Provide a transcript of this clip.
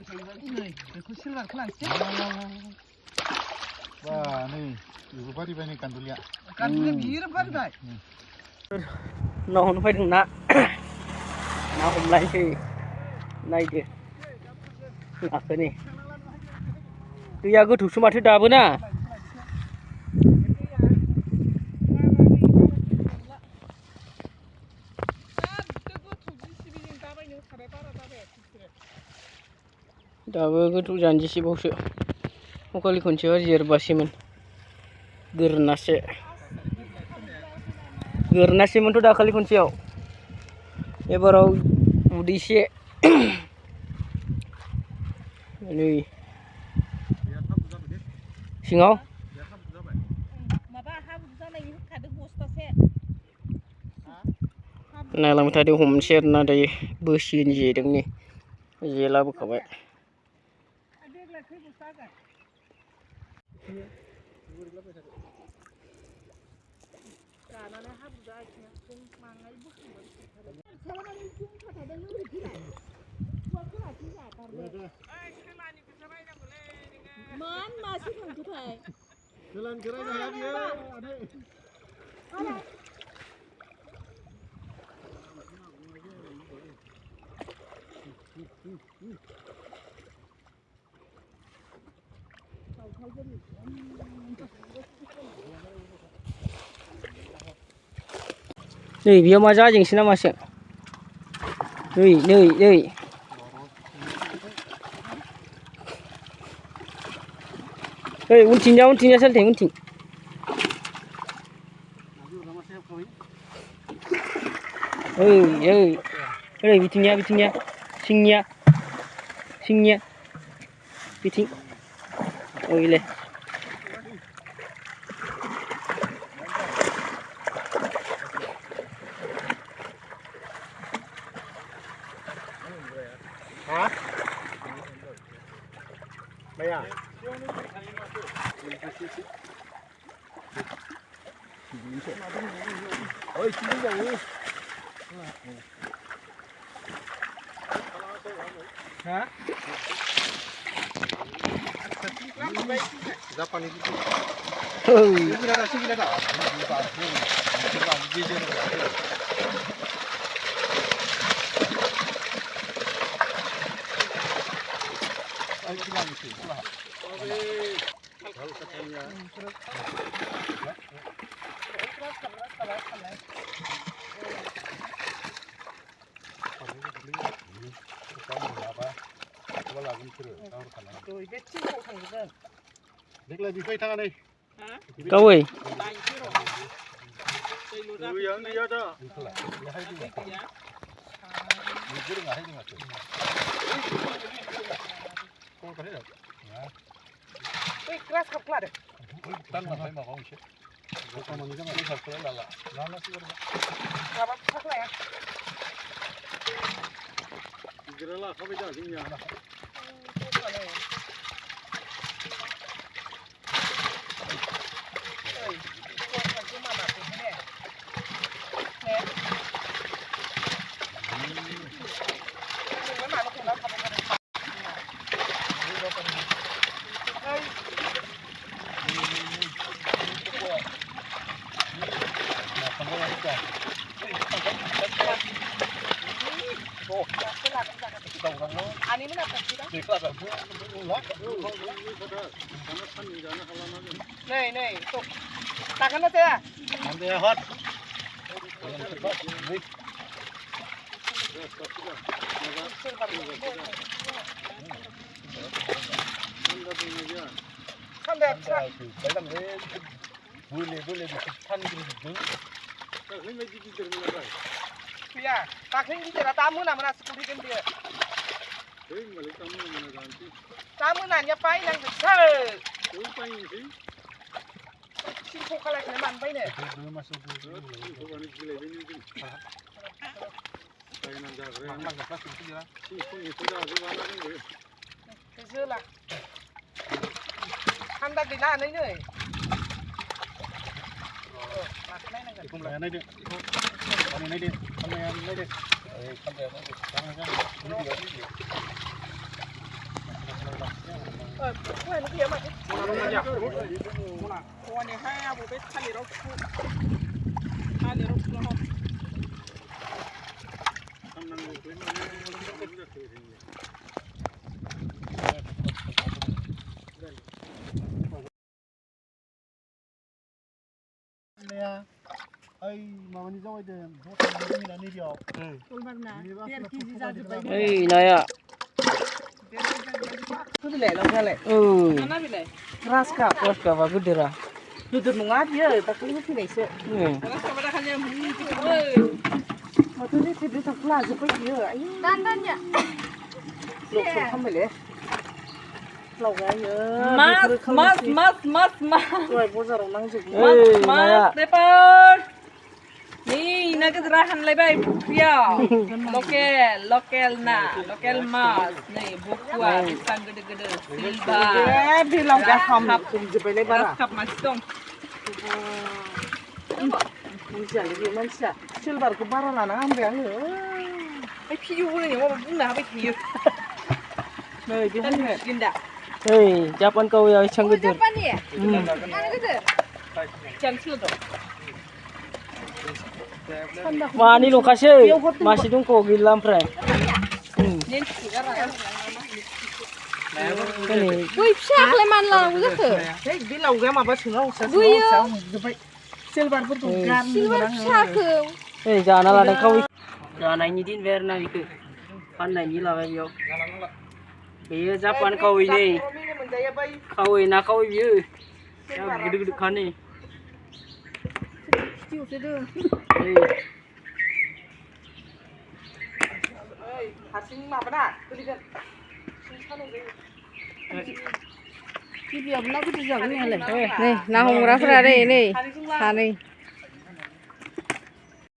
नै बेखौ सिलभारखौ लांसै बा नै बेबो बारिबाय नै गान्दुलिया बियो बारिबाय ना हमनो फैदों ना हमलायसै नायदो नाखौ नै दैया गोथौसो माथो दाबो ना दाबो गोथौ जानजिसेबावसो अखालि खनसेयाव जेरबासेमोन गोरनासेमोनथ' दाखालि खनसेयाव एबाराव उदैसे नै सिङाव नायलांबाय थादो हमनोसै आरोना दायो बोसिगोन जेदों नै जे लाबोखाबाय नै बेयाव मा जाजोंसो नामासो नै उनथिंनिया सालथे उनथिं बिथिंनिया सिंनिया बिथिं ओइले Maya. Ôi, chín rồi. Hả? Japan itu. Ini ada sih kita tahu. Deklah di kai tangan đây. Kau ơi. Yang dia ada. Ya hai dia. Ni guru nggak hai dia macam. Kau kan ada. Ya. Wih, keras kok kelar. Tan nggak hai mau sih. Kau kamu ni kan ada satu lala. Lala sih berapa? Berapa kelar ya? Kira lah kau bisa sini ya. Ani mana tak sih? Nih, tuh. Tangan aja ya. Nanti hot. Sampai boleh tan gitu. Ini lagi di dalam. Ya, takling di dalam tamu nama sekolah kan dia. Tamu nanya pai yang besar. Si pokal lagi man pai ne. Kejelah. Anda di mana ini? Không lại đây đi. Con này đi. Con này đây đi. Con này. Con này. Nè, ai mà mình doi thì nó thành như là đi điều. Ê, này ạ. Itu bile lo kale. Mana bile? Raska và gudera. Duduk nungat ya, tapi ini tidak se. Raska pada kan yang bunyi tu. Waktu ni tidur tak kelas apa dia? Dan ya. Lo kau bile. Lo gaya. Mas. Rồi bây giờ nó năng dụng. Ê, này ạ. Depan. Ni nak gerahan lebay ya. Lokal mas. Ni bukuan pisang gede-gede. Silba. Dia bilang dah ham tum jepai lebar. Kap mas dong. Manusia lagi manusia. Silbar ke barang lah nak ambil ni. Piu ni, mau bunga piu. Nih dia ni. Ginda. Ê, Japan câu ya chang gudur. Apa ni? Mana gede? Jangan seluduk. Mà ni lo kasi. Masih dong ko gilam pre. Ni sekarang. Ini. Wih, siapa leman lah, begitu. Hey, dia lau gaya apa sih lau? Buyo. Silbar pun tu kan. Silver siapa? Ê, jana là đang câu. Jana ini din ver na itu. Pan này ni là vậy yo. Bây giờ Japan câu ini. Câu ini na câu ini. Yang gede-gede kan ni. Cium sedang. Hasing apa dah? Tulisan. Ini biar benar aku tu jangan ni. Nih, nahung rafra ni. Hani.